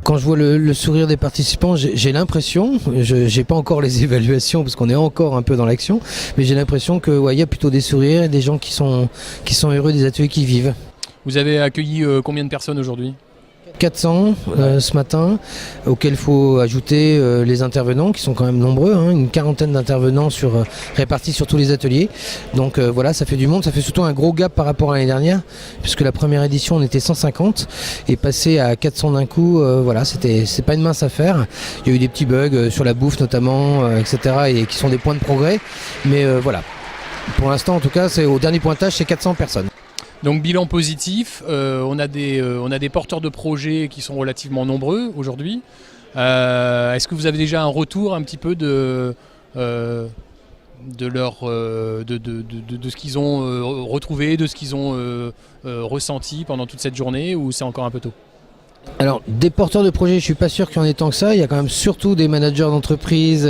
Quand je vois le sourire des participants, j'ai l'impression, je n'ai pas encore les évaluations parce qu'on est encore un peu dans l'action, mais j'ai l'impression qu'il y a plutôt des sourires et des gens qui sont heureux des ateliers qu'ils vivent. Vous avez accueilli combien de personnes aujourd'hui ? 400 ce matin, auquel il faut ajouter les intervenants qui sont quand même nombreux, une quarantaine d'intervenants répartis sur tous les ateliers. Donc voilà, ça fait du monde, ça fait surtout un gros gap par rapport à l'année dernière, puisque la première édition on était 150 et passer à 400 d'un coup, c'est pas une mince affaire. Il y a eu des petits bugs sur la bouffe notamment, etc. et qui sont des points de progrès, mais voilà. Pour l'instant en tout cas, c'est au dernier pointage, c'est 400 personnes. Donc bilan positif, on a des porteurs de projets qui sont relativement nombreux aujourd'hui. Est-ce que vous avez déjà un retour un petit peu de ce qu'ils ont retrouvé, de ce qu'ils ont ressenti pendant toute cette journée, ou c'est encore un peu tôt ? Alors, des porteurs de projets, je suis pas sûr qu'il y en ait tant que ça. Il y a quand même surtout des managers d'entreprise,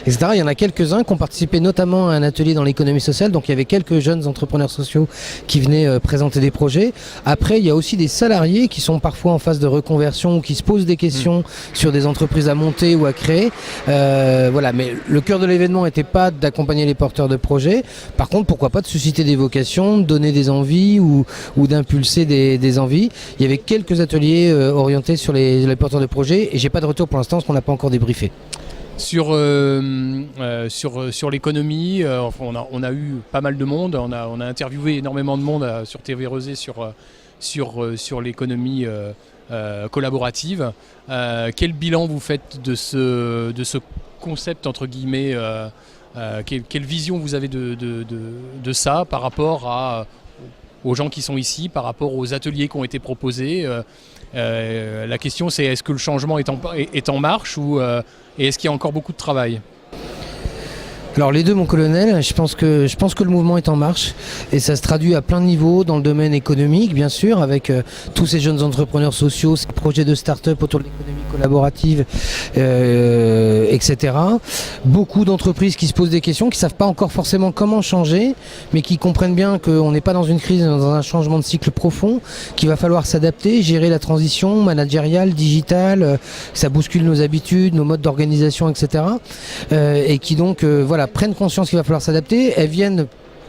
etc. Il y en a quelques-uns qui ont participé notamment à un atelier dans l'économie sociale. Donc, il y avait quelques jeunes entrepreneurs sociaux qui venaient présenter des projets. Après, il y a aussi des salariés qui sont parfois en phase de reconversion ou qui se posent des questions sur des entreprises à monter ou à créer. Voilà, mais le cœur de l'événement n'était pas d'accompagner les porteurs de projets. Par contre, pourquoi pas de susciter des vocations, de donner des envies ou d'impulser des envies. Il y avait quelques ateliers orienté sur les porteurs de projets et j'ai pas de retour pour l'instant parce qu'on n'a pas encore débriefé. Sur l'économie, on a eu pas mal de monde, on a interviewé énormément de monde sur TV Rosé sur l'économie collaborative. Quel bilan vous faites de ce concept entre guillemets, quelle vision vous avez de ça par rapport aux gens qui sont ici, par rapport aux ateliers qui ont été proposés? La question c'est, est-ce que le changement est en marche et est-ce qu'il y a encore beaucoup de travail ? Alors les deux, mon colonel, je pense que le mouvement est en marche et ça se traduit à plein de niveaux dans le domaine économique bien sûr, avec tous ces jeunes entrepreneurs sociaux, ces projets de start-up autour de l'économie collaborative, etc. Beaucoup d'entreprises qui se posent des questions, qui ne savent pas encore forcément comment changer, mais qui comprennent bien qu'on n'est pas dans une crise, dans un changement de cycle profond, qu'il va falloir s'adapter, gérer la transition managériale, digitale, ça bouscule nos habitudes, nos modes d'organisation, etc. Et qui donc, prennent conscience qu'il va falloir s'adapter. Elles viennent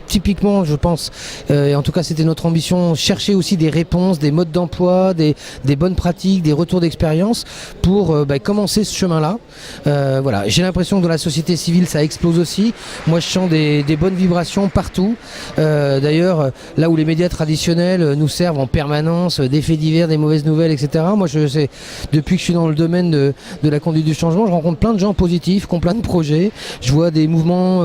typiquement, je pense, et en tout cas c'était notre ambition, chercher aussi des réponses, des modes d'emploi, des bonnes pratiques, des retours d'expérience pour commencer ce chemin-là. Voilà. J'ai l'impression que dans la société civile ça explose aussi. Moi je sens des bonnes vibrations partout. D'ailleurs, là où les médias traditionnels nous servent en permanence des faits divers, des mauvaises nouvelles, etc. Moi je sais, depuis que je suis dans le domaine de la conduite du changement, je rencontre plein de gens positifs, qui ont plein de projets. Je vois des mouvements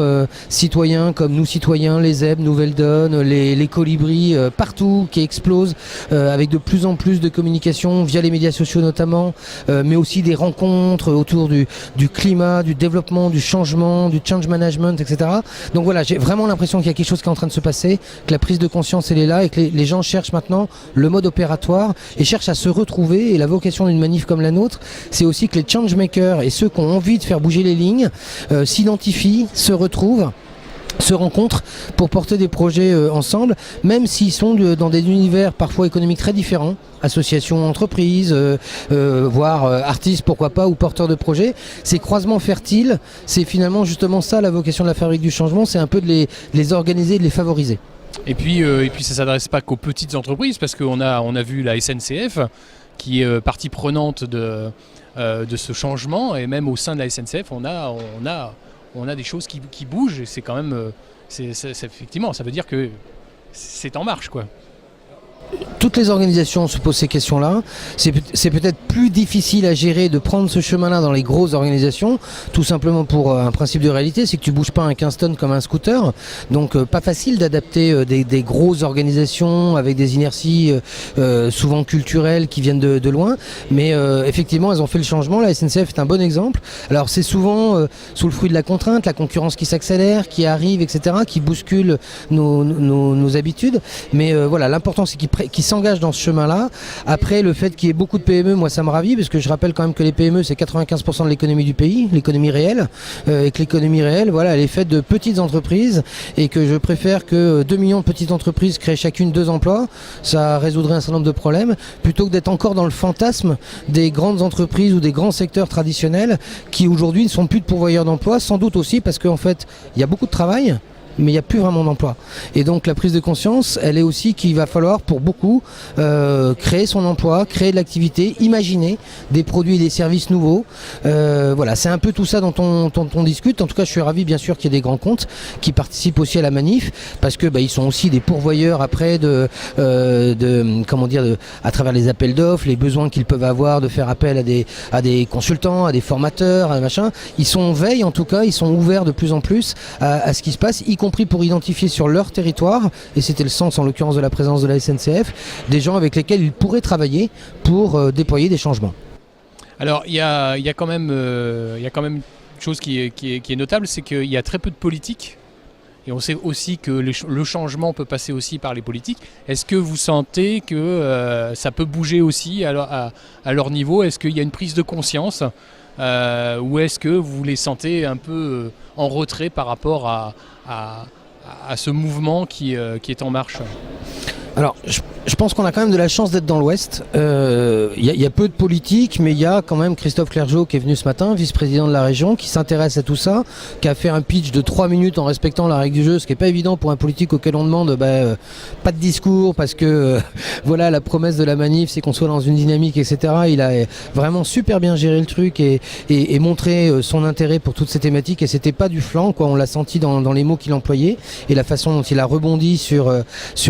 citoyens comme Nous Citoyens, les ZEB, Nouvelle Donne, les colibris partout qui explosent avec de plus en plus de communication via les médias sociaux notamment, mais aussi des rencontres autour du climat, du développement, du changement, du change management, etc. Donc voilà, j'ai vraiment l'impression qu'il y a quelque chose qui est en train de se passer, que la prise de conscience elle est là et que les gens cherchent maintenant le mode opératoire et cherchent à se retrouver. Et la vocation d'une manif comme la nôtre, c'est aussi que les changemakers et ceux qui ont envie de faire bouger les lignes s'identifient, se retrouvent, se rencontrent pour porter des projets ensemble, même s'ils sont dans des univers parfois économiques très différents, associations, entreprises, voire artistes, pourquoi pas, ou porteurs de projets. Ces croisements fertiles, c'est finalement justement ça la vocation de la Fabrique du Changement, c'est un peu de les organiser, de les favoriser. Et puis ça ne s'adresse pas qu'aux petites entreprises, parce qu'on a vu la SNCF, qui est partie prenante de ce changement, et même au sein de la SNCF, on a des choses qui bougent, et c'est quand même, effectivement, ça veut dire que c'est en marche, quoi. Toutes les organisations se posent ces questions-là. C'est peut-être plus difficile à gérer de prendre ce chemin-là dans les grosses organisations, tout simplement pour un principe de réalité, c'est que tu bouges pas un 15 tonnes comme un scooter. Donc pas facile d'adapter des grosses organisations avec des inerties souvent culturelles qui viennent de loin. Mais effectivement, elles ont fait le changement. La SNCF est un bon exemple. Alors c'est souvent sous le fruit de la contrainte, la concurrence qui s'accélère, qui arrive, etc., qui bouscule nos habitudes. Mais voilà, l'important c'est qu'ils s'engagent dans ce chemin-là. Après, le fait qu'il y ait beaucoup de PME, moi ça me ravit, parce que je rappelle quand même que les PME c'est 95% de l'économie du pays, l'économie réelle, et que l'économie réelle, voilà, elle est faite de petites entreprises, et que je préfère que 2 millions de petites entreprises créent chacune 2 emplois, ça résoudrait un certain nombre de problèmes, plutôt que d'être encore dans le fantasme des grandes entreprises ou des grands secteurs traditionnels qui aujourd'hui ne sont plus de pourvoyeurs d'emplois, sans doute aussi parce qu'en fait il y a beaucoup de travail, mais il n'y a plus vraiment d'emploi. Et donc la prise de conscience, elle est aussi qu'il va falloir pour beaucoup créer son emploi, créer de l'activité, imaginer des produits et des services nouveaux. Voilà, c'est un peu tout ça dont on discute. En tout cas, je suis ravi bien sûr qu'il y ait des grands comptes qui participent aussi à la manif, parce que ils sont aussi des pourvoyeurs après à travers les appels d'offres, les besoins qu'ils peuvent avoir de faire appel à des consultants, à des formateurs, à machin. Ils sont en veille en tout cas, ils sont ouverts de plus en plus à ce qui se passe, y compris pour identifier sur leur territoire, et c'était le sens en l'occurrence de la présence de la SNCF, des gens avec lesquels ils pourraient travailler pour déployer des changements. Alors il y a quand même une chose qui est notable, c'est qu'il y a très peu de politique. Et on sait aussi que le changement peut passer aussi par les politiques. Est-ce que vous sentez que ça peut bouger aussi à leur niveau? Est-ce qu'il y a une prise de conscience ou est-ce que vous les sentez un peu en retrait par rapport à ce mouvement qui est en marche? Alors, je pense qu'on a quand même de la chance d'être dans l'Ouest. Il y a peu de politique, mais il y a quand même Christophe Clergeau qui est venu ce matin, vice-président de la région, qui s'intéresse à tout ça, qui a fait un pitch de 3 minutes en respectant la règle du jeu, ce qui n'est pas évident pour un politique auquel on demande pas de discours, parce que voilà, la promesse de la manif, c'est qu'on soit dans une dynamique, etc. Il a vraiment super bien géré le truc et montré son intérêt pour toutes ces thématiques, et c'était pas du flanc, quoi. On l'a senti dans les mots qu'il employait et la façon dont il a rebondi sur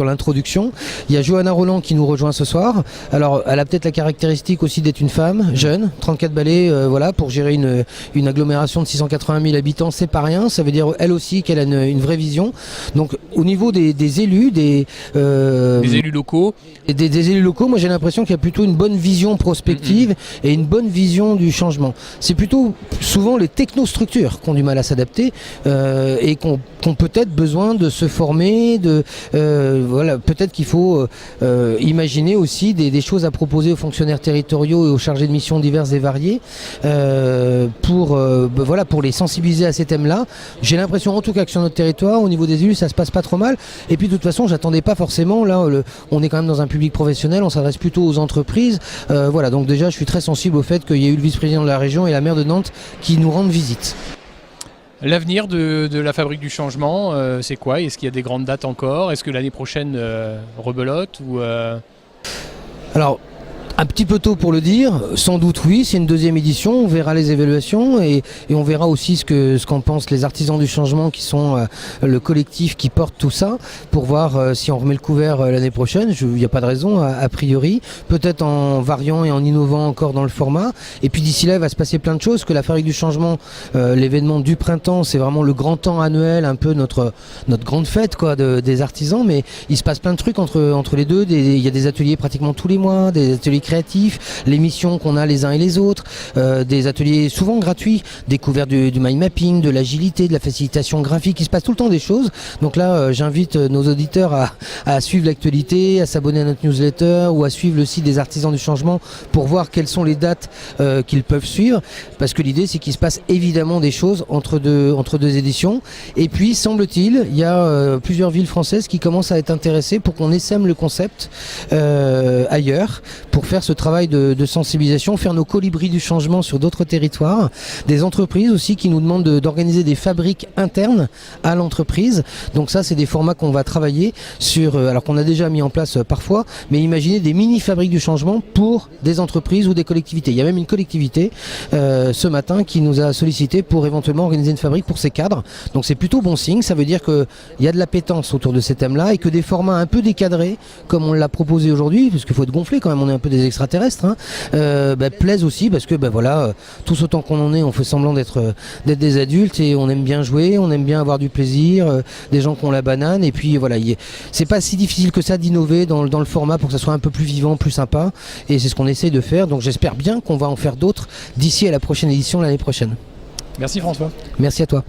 l'introduction. Il y a Johanna Roland qui nous rejoint ce soir. Alors, elle a peut-être la caractéristique aussi d'être une femme, jeune, 34 balais, voilà, pour gérer une agglomération de 680 000 habitants, c'est pas rien. Ça veut dire, elle aussi, qu'elle a une vraie vision. Donc, au niveau des élus, des élus locaux, des élus locaux, moi j'ai l'impression qu'il y a plutôt une bonne vision prospective et une bonne vision du changement. C'est plutôt souvent les technostructures qui ont du mal à s'adapter et qui ont peut-être besoin de se former, voilà, peut-être qu'il faut imaginer aussi des choses à proposer aux fonctionnaires territoriaux et aux chargés de missions diverses et variées pour les sensibiliser à ces thèmes-là. J'ai l'impression en tout cas que sur notre territoire, au niveau des élus, ça se passe pas trop mal. Et puis de toute façon, j'attendais pas forcément, là, on est quand même dans un public professionnel, on s'adresse plutôt aux entreprises. Voilà, donc déjà, je suis très sensible au fait qu'il y ait eu le vice-président de la région et la maire de Nantes qui nous rendent visite. L'avenir de la Fabrique du Changement, c'est quoi? Est-ce qu'il y a des grandes dates encore? Est-ce que l'année prochaine rebelote ou Alors, un petit peu tôt pour le dire, sans doute oui, c'est une 2e édition, on verra les évaluations et on verra aussi ce qu'en pensent les artisans du changement qui sont le collectif qui porte tout ça, pour voir si on remet le couvert l'année prochaine. Il n'y a pas de raison a priori, peut-être en variant et en innovant encore dans le format, et puis d'ici là il va se passer plein de choses, que la Fabrique du Changement, l'événement du printemps, c'est vraiment le grand temps annuel, un peu notre grande fête quoi, des artisans, mais il se passe plein de trucs entre les deux, il y a des ateliers pratiquement tous les mois, des ateliers créatifs, les missions qu'on a les uns et les autres, des ateliers souvent gratuits, découverte du mind mapping, de l'agilité, de la facilitation graphique, il se passe tout le temps des choses. Donc là, j'invite nos auditeurs à suivre l'actualité, à s'abonner à notre newsletter ou à suivre le site des artisans du changement pour voir quelles sont les dates qu'ils peuvent suivre, parce que l'idée c'est qu'il se passe évidemment des choses entre deux éditions. Et puis, semble-t-il, il y a plusieurs villes françaises qui commencent à être intéressées pour qu'on essaime le concept ailleurs, pour faire ce travail de sensibilisation, faire nos colibris du changement sur d'autres territoires, des entreprises aussi qui nous demandent d'organiser des fabriques internes à l'entreprise. Donc ça, c'est des formats qu'on va travailler sur, alors qu'on a déjà mis en place parfois, mais imaginez des mini-fabriques du changement pour des entreprises ou des collectivités. Il y a même une collectivité ce matin qui nous a sollicité pour éventuellement organiser une fabrique pour ses cadres. Donc c'est plutôt bon signe, ça veut dire qu'il y a de l'appétence autour de ces thèmes-là et que des formats un peu décadrés, comme on l'a proposé aujourd'hui, parce qu'il faut être gonflé quand même, on est un peu des extraterrestres, plaisent aussi, parce que voilà, tous autant qu'on en est, on fait semblant d'être des adultes et on aime bien jouer, on aime bien avoir du plaisir, des gens qui ont la banane, et puis voilà, c'est pas si difficile que ça d'innover dans le format pour que ça soit un peu plus vivant, plus sympa, et c'est ce qu'on essaye de faire. Donc j'espère bien qu'on va en faire d'autres d'ici à la prochaine édition l'année prochaine. Merci François. Merci à toi.